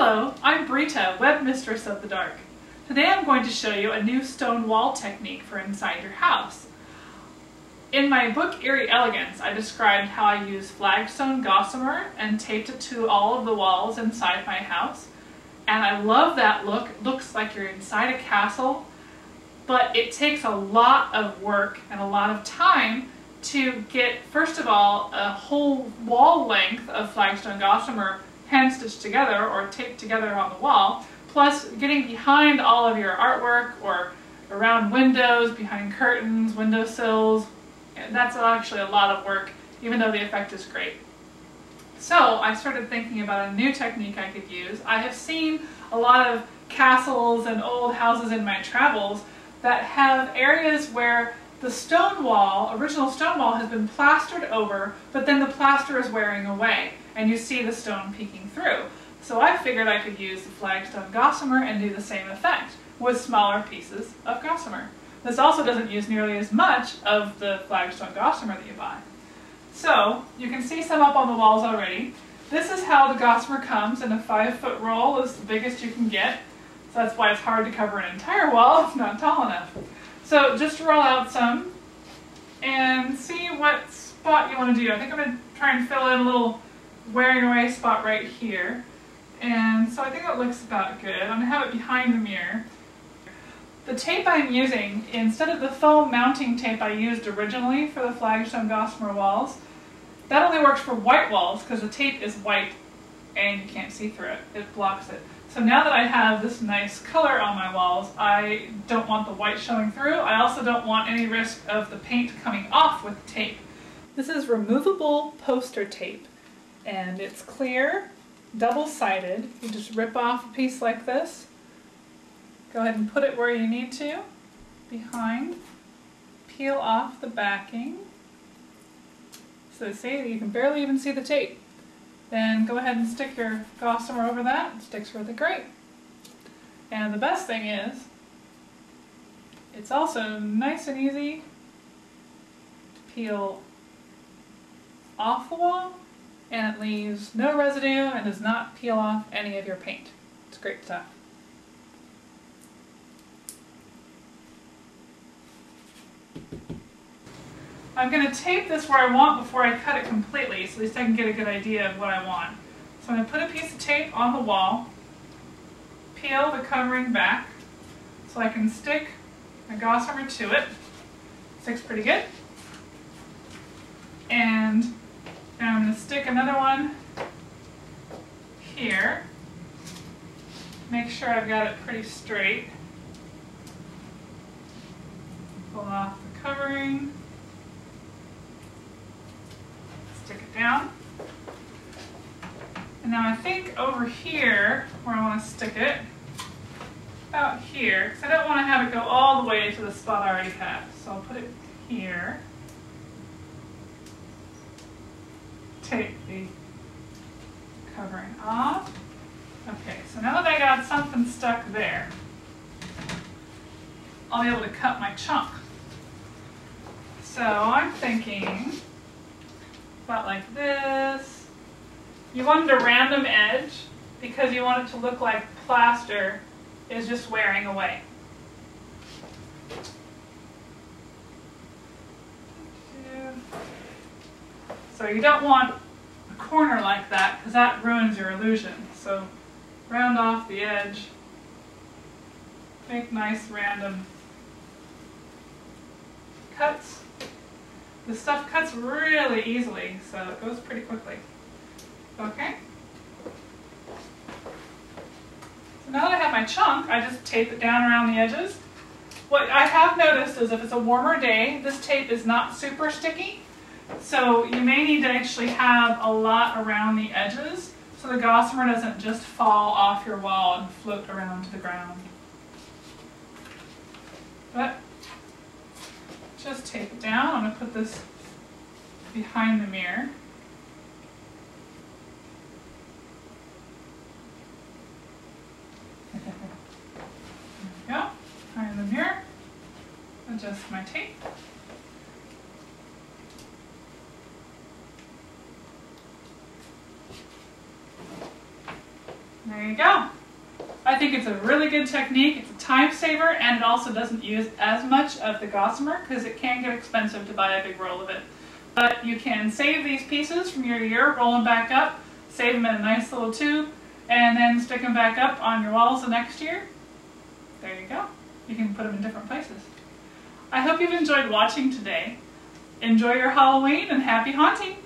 Hello, I'm Brita, web mistress of the dark. Today I'm going to show you a new stone wall technique for inside your house. In my book Eerie Elegance, I described how I use flagstone gossamer and taped it to all of the walls inside my house. And I love that look. It looks like you're inside a castle, but it takes a lot of work and a lot of time to get, first of all, a whole wall length of flagstone gossamer hand stitched together or taped together on the wall, plus getting behind all of your artwork or around windows, behind curtains, windowsills. That's actually a lot of work, even though the effect is great. So I started thinking about a new technique I could use. I have seen a lot of castles and old houses in my travels that have areas where the stone wall, original stone wall, has been plastered over, but then the plaster is wearing away, and you see the stone peeking through. So I figured I could use the flagstone gossamer and do the same effect with smaller pieces of gossamer. This also doesn't use nearly as much of the flagstone gossamer that you buy. So you can see some up on the walls already. This is how the gossamer comes in a 5-foot roll, is the biggest you can get. So that's why it's hard to cover an entire wall if not tall enough. So just roll out some and see what spot you want to do. I think I'm going to try and fill in a little wearing away spot right here. And so I think that looks about good. I'm going to have it behind the mirror. The tape I'm using, instead of the foam mounting tape I used originally for the flagstone gossamer walls, that only works for white walls because the tape is white and you can't see through it. It blocks it. So now that I have this nice color on my walls, I don't want the white showing through. I also don't want any risk of the paint coming off with the tape. This is removable poster tape, and it's clear, double-sided. You just rip off a piece like this. Go ahead and put it where you need to, behind. Peel off the backing. So see, you can barely even see the tape. Then go ahead and stick your gossamer over that. It sticks really great. And the best thing is, it's also nice and easy to peel off the wall, and it leaves no residue and does not peel off any of your paint. It's great stuff. I'm going to tape this where I want before I cut it completely, so at least I can get a good idea of what I want. So I'm going to put a piece of tape on the wall, peel the covering back, so I can stick my gossamer to it. Sticks pretty good. And now I'm going to stick another one here. Make sure I've got it pretty straight. Pull off the covering. Stick it down. And now I think over here, where I want to stick it, about here, because I don't want to have it go all the way to the spot I already have. So I'll put it here. Take the covering off. Okay, so now that I got something stuck there, I'll be able to cut my chunk. So I'm thinking about like this. You wanted a random edge because you want it to look like plaster is just wearing away. So you don't want a corner like that because that ruins your illusion. So round off the edge, make nice random cuts. The stuff cuts really easily, so it goes pretty quickly. Okay? So now that I have my chunk, I just tape it down around the edges. What I have noticed is if it's a warmer day, this tape is not super sticky, so you may need to actually have a lot around the edges so the gossamer doesn't just fall off your wall and float around to the ground. But just tape it down. I'm going to put this behind the mirror. There we go. Behind the mirror. Adjust my tape. There you go. I think it's a really good technique. It's a time saver, and it also doesn't use as much of the gossamer because it can get expensive to buy a big roll of it. But you can save these pieces from year to year, roll them back up, save them in a nice little tube, and then stick them back up on your walls the next year. There you go. You can put them in different places. I hope you've enjoyed watching today. Enjoy your Halloween and happy haunting!